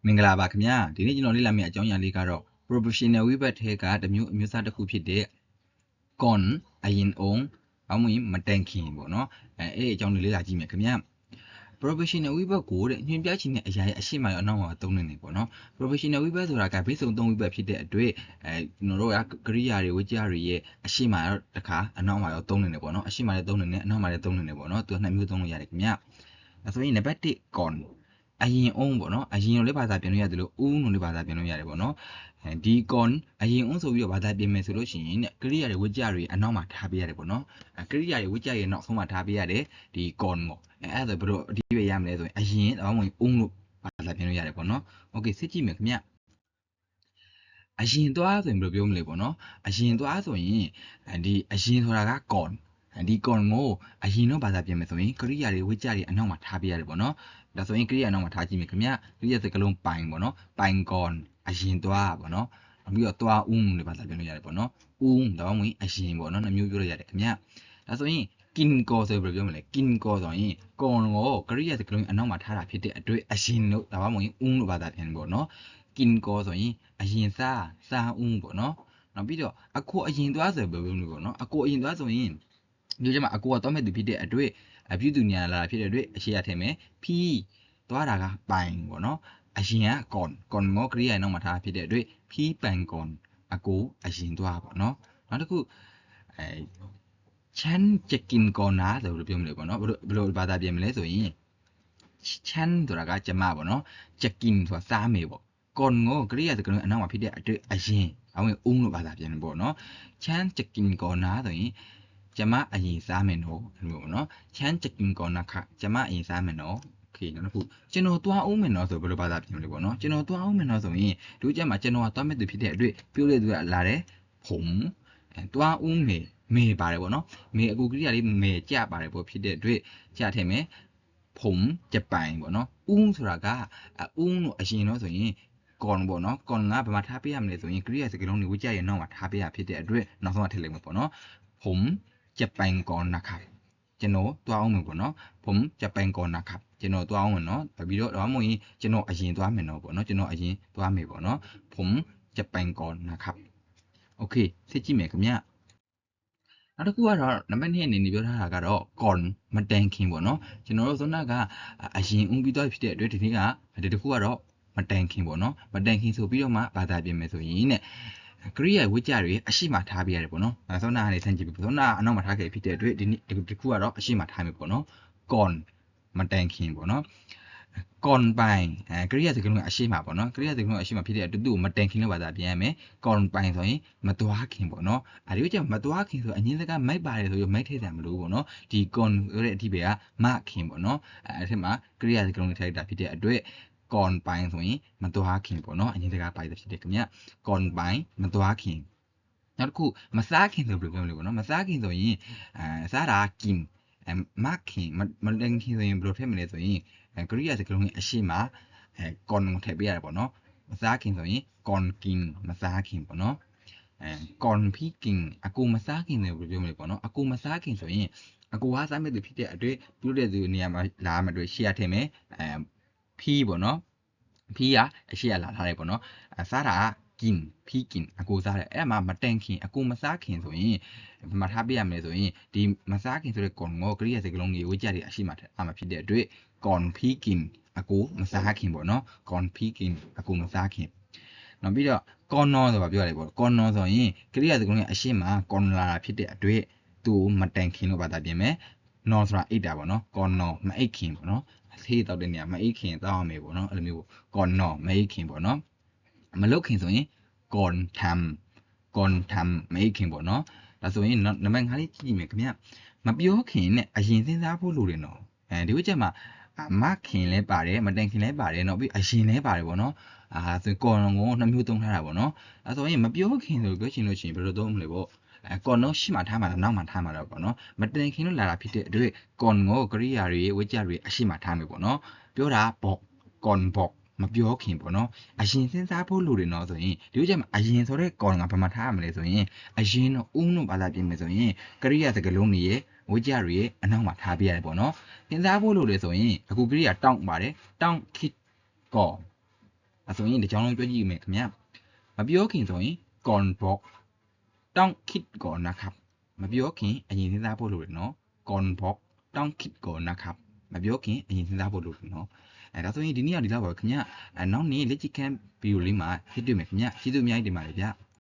မင်္ဂလာပါခင်ဗျာဒီနေ့ကျွန်တော်လေ့လာမယ့်အကြောင်းအရာလေးကတော့ proportional ဝိဘတ်ထဲကတစ်မျိုးအမျိုးအစားတစ်ခုဖြစ်တဲ့ con အရင်အောင်အမှုမတန်ခင်ပေါ့နော်အဲ့အကြောင်းလေးလေ့လာကြည့်မယ်ခင်ဗျာ proportional ဝိဘတ်ကိုတဲ့ညွှန်ပြချင်တဲ့အရာရဲ့အရှိမရောအနောက်မှာသုံးနေတယ်ပေါ့နော် proportional ဝိဘတ်ဆိုတာကဘိစုံသုံးဝိဘတ်ဖြစ်တဲ့အတွက်ကျွန်တော်တို့ကကရိယာတွေဝိကြတွေရဲ့အရှိမရောတစ်ခါအနောက်မှာရောသုံးနေတယ်ပေါ့နော်အရှိမလည်းသုံးနေတယ်အနောက်မှာလည်းသုံးနေတယ်ပေါ့နော်သူကနှစ်မျိုးသုံးလို့ရတယ်ခင်ဗျာဆိုရင်နံပါတ်1 con အရင်အောင်ပေါ့နော်အရင်လို့လည်းဘာသာပြန်လို့ရတယ်လို့ဦးလို့လည်းဘာသာပြန်လို့ရတယ်ပေါ့နော်ဒီ con အရင်အောင်ဆိုပြီးတော့ဘာသာပြန်မယ်ဆိုလို့ရှိရင်ကရိယာတွေဝိကြတွေအနောက်မှာထားပေးရတယ်ပေါ့နော်ကရိယာတွေဝိကြရဲ့နောက်ဆုံးမှာထားပေးရတယ်ဒီ con ပေါ့အဲ့ဒါဆိုဘယ်လိုအဓိပ္ပာယ်ရမလဲဆိုရင်အရင်အဝင်ဦးလို့ဘာသာပြန်လို့ရတယ်ပေါ့နော်โอเคစစ်ကြည့်မယ်ခင်ဗျအရင်သွားဆိုရင်ဘယ်လိုပြောမလဲပေါ့နော်အရင်သွားဆိုရင်ဒီအရင်ဆိုတာက con ဒီ con ကိုအရင်တော့ဘာသာပြန်မယ်ဆိုရင်ကရိယာတွေဝိကြတွေအနောက်မှာထားပေးရတယ်ပေါ့နော်ဒါဆိုရင်ကရိယာအနောက်မှာထားကြည့်မယ်ခင်ဗျကရိယာစကားလုံးပိုင်ပေါ့နော်ပိုင် con အရင်သွားပေါ့နော်ပြီးတော့သွားဦးလို့ဘာသာပြန်လို့ရတယ်ပေါ့နော်ဦးတော့ဝင်အရင်ပေါ့နော်နှစ်မျိုးပြောလို့ရတယ်ခင်ဗျဒါဆိုရင် kin ko ဆိုပြီးပြောမလဲ kin ko ဆိုရင် con ကိုကရိယာစကားလုံးအနောက်မှာထားတာဖြစ်တဲ့အတွက်အရင်လို့ဒါမှမဟုတ်ဦးလို့ဘာသာပြန်ပေါ့နော် kin ko ဆိုရင်အရင်စားဦးပေါ့နော်နောက်ပြီးတော့အကိုအရင်သွားဆိုပြီးပြောလို့ပေါ့နော်အကိုအရင်သွားဆိုရင်ဒီကျမှအကိုကတော့မဲ့သူဖြစ်တဲ့အတွက်အပြုသူညာလာဖြစ်တဲ့အတွက်အရှိရထည့်မယ်ဖီးသွားတာကပိုင်ပေါ့နော်အရင်က con မောကရိယာနောက်မှာထားဖြစ်တဲ့အတွက်ဖီးပိုင် con အကိုအရင်သွားပေါ့နော်နောက်တစ်ခုချမ်းချက်ကင်ကောနာဆိုလို့ပြောမလဲပေါ့နော်ဘယ်လိုဘာသာပြန်မလဲဆိုရင်ချမ်းဆိုတာကကျမပေါ့နော်ချက်ကင်ဆိုတာစားမယ်ပေါ့ con ကိုကရိယာစကားလုံးအနောက်မှာဖြစ်တဲ့အတွက်အရင်အဝင်ဦးလို့ဘာသာပြန်ပေါ့နော်ချမ်းချက်ကင်ကောနာဆိုရင်ကျမအရင်စားမယ်နော်လို့နော်ချမ်းချက်ကင်ကောနာခကျမအရင်စားမယ်နော်โอเคနောက်တစ်ခုကျွန်တော်သွားအောင်မယ်နော်ဆိုဘယ်လိုဘာသာပြန်မလဲပေါ့နော်ကျွန်တော်သွားအောင်မယ်နော်ဆိုရင်ဒီကျမှကျွန်တော်ကသွားမဲ့သူဖြစ်တဲ့အတွက်ပြောတဲ့သူကလာတယ်ผมသွားအောင်မေပါတယ်ပေါ့နော်မေအကူကရိယာလေးမေကြပါတယ်ပေါ့ဖြစ်တဲ့အတွက်ကြထည့်မယ်ผมจะไปပေါ့နော်ဦးဆိုတာကဦးလို့အရင်တော့ဆိုရင်con ပေါ့နော် con ကဘာမှထားပေးရမလဲဆိုရင်ကရိယာစကားလုံးတွေဝိကြရဲ့နောက်မှာထားပေးရဖြစ်တဲ့အတွက်နောက်ဆုံးကထည့်လိုက်မှာပေါ့နော်ผมจะไปก่อนนะครับကျွန်တော်သွားအောင်မယ်ပေါ့နော်ผมจะไปก่อนนะครับကျွန်တော်သွားအောင်မယ်နော်ပြီးတော့တော့မဟုတ်ရင်ကျွန်တော်အရင်သွားမယ်နော်ပေါ့နော်ကျွန်တော်အရင်သွားမယ်ပေါ့နော်ผมจะไปก่อนนะครับโอเคစစ်ကြည့်မယ်ခင်ဗျနောက်တစ်ခုကတော့နံပါတ်2အနေနဲ့ပြောထားတာကတော့ con မတန်ခင်ပေါ့နော်ကျွန်တော်တို့ဇုံနာကအရင်ဦးပြီးတော့ဖြစ်တဲ့အတွက်ဒီနေ့ကဒီတစ်ခုကတော့မတန်ခင်ပေါ့နော်မတန်ခင်ဆိုပြီးတော့မှဘာသာပြင်မယ်ဆိုရင်တဲ့ကရိယာဝိကြတွေအရှိမထားပေးရတယ်ပေါ့နော်ဇုံနာကနေဆန်းကြည့်ပြီးဇုံနာအနောက်မှာထားခဲ့ဖြစ်တဲ့အတွက်ဒီနေ့ဒီခုကတော့အရှိမထားမယ်ပေါ့နော် con မတန်ခင်ပေါ့နော်con ပိုင်ကရိယာစကားလုံးအရှိမပေါ့နော်ကရိယာစကားလုံးအရှိမဖြစ်တဲ့အတွက်သူ့ကိုမတန်ခင်လို့ဘာသာပြန်ရမယ် con ပိုင်ဆိုရင်မသွားခင်ပေါ့နော်အဲဒီကျမသွားခင်ဆိုအငင်းစကားမိုက်ပါတယ်ဆိုပြီးမိုက်ထည့်တယ်မလို့ပေါ့နော်ဒီ con ဆိုတဲ့အဓိပ္ပာယ်ကမခင်ပေါ့နော်အဲ့ဒီမှာကရိယာစကားလုံးထိုက်တာဖြစ်တဲ့အတွက် con ပိုင်ဆိုရင်မသွားခင်ပေါ့နော်အငင်းစကားပိုင်ဖြစ်တယ်ခင်ဗျ con ပိုင်မသွားခင်နောက်တစ်ခုမစားခင်ဆိုပြီးပြောလို့ပေါ့နော်မစားခင်ဆိုရင်စားတာกินမခင်မတန်ခင်ဆိုရင်ဘယ်လိုထည့်မလဲဆိုရင်ကရိယာစကားလုံးရဲ့အရှိမcon ကိုထည့်ပေးရတယ်ပေါ့နော်မစားခင်ဆိုရင် con กินမစားခင်ပေါ့နော်con พี่กินအကိုမစားခင်ဆိုပြီးပြောမလို့ပေါ့နော်အကိုမစားခင်ဆိုရင်အကိုကစားမဲ့သူဖြစ်တဲ့အတွက်ပြုတဲ့သူနေရာမှာလာမှတွေ့ရှေ့ရထည့်မယ်ဖီးပေါ့နော်ဖီးကအရှိရလာထားတယ်ပေါ့နော်စားတာกินพี่กินအကိုစားတယ်အဲ့မှာမတန်ခင်အကိုမစားခင်ဆိုရင်မထားပြရမယ်ဆိုရင်ဒီမစားခင်ဆိုတဲ့ con ကိုကရိယာစကားလုံးတွေဝိကြတွေအရှိမှဖြစ်တဲ့အတွက် con พี่กินအကိုမစားခင်ပေါ့နော် con พี่กินအကိုမစားခင်နောက်ပြီးတော့ con နော်ဆိုတာပြောရတယ်ပေါ့ con နော်ဆိုရင်ကရိယာစကားလုံးရဲ့အရှိမ con လာတာဖြစ်တဲ့အတွက်သူ့မတန်ခင်လို့ဘာသာပြင်မယ်နော်ဆိုတာအိတ်တာပေါ့နော် con နော်မအိတ်ခင်ပေါ့နော်ဆေးတောက်တဲ့နေရာမအိတ်ခင်တောက်အောင်မယ်ပေါ့နော်အဲ့လိုမျိုး con နော်မအိတ်ခင်ပေါ့နော်မလုတ်ခင်ဆိုရင် con ทำမအိတ်ခင်ပေါ့နော်ဒါဆိုရင်နံပါတ်5လေးကြည့်မယ်ခင်ဗျမပြောခင်နဲ့အရင်စဉ်းစားဖို့လိုတယ်နော်ဒီဝိချက်မှာမခင်လဲပါတယ်မတန်ခင်လဲပါတယ်เนาะပြီးအရင်လဲပါတယ်ပေါ့နော်ဆိုရင် con ကိုနှစ်မျိုးသုံးထားတာပေါ့နော်ဒါဆိုရင်မပြောခင်ဆိုပြောချင်လို့ရှိရင်ဘယ်လိုသုံးမလဲပေါ့ con တော့ရှိမှထားမှာလားနောက်မှထားမှာလားပေါ့နော်မတန်ခင်လို့လာတာဖြစ်တဲ့အတွက် con ကိုကရိယာတွေဝိချက်တွေအရှိမှထားမယ်ပေါ့နော်ပြောတာပေါ့ con ပေါ့မပြောခင်ပေါ့နော်အရင်စဉ်းစားဖို့လိုတယ်နော်ဆိုရင်ဒီလိုကျမှအရင်ဆိုတဲ့ con ကဘာမှထားရမလဲဆိုရင်အရင်တော့ဦးလို့ဘာသာပြင်မယ်ဆိုရင်ကရိယာစကားလုံးတွေရဲ့ဝိကြတွေရဲ့အနောက်မှာထားပြရတယ်ပေါ့နော်စဉ်းစားဖို့လိုတယ်ဆိုရင်အခုကရိယာတောင်းပါတယ်တောင်းခစ်ကော ဆိုရင်ဒီကြောင်းလုံးပြောကြည့်မယ်ခင်ဗျမပြောခင်ဆိုရင် ก่อนบอกต้องคิดก่อนนะครับမပြောခင်အရင်စဉ်းစားဖို့လိုတယ်နော် ก่อนบอกต้องคิดก่อนนะครับမပြောခင်အရင်စဉ်းစားဖို့လိုတယ်နော်ဒါဆိုရင်ဒီနေ့ကဒီလောက်ပါခင်ဗျနောက်နေ့လက်ချစ်ခန်းဗီဒီယိုလေးမှာဖြစ်တွေ့မယ်ခင်ဗျကျေးဇူးအများကြီးတင်ပါတယ်ဗျ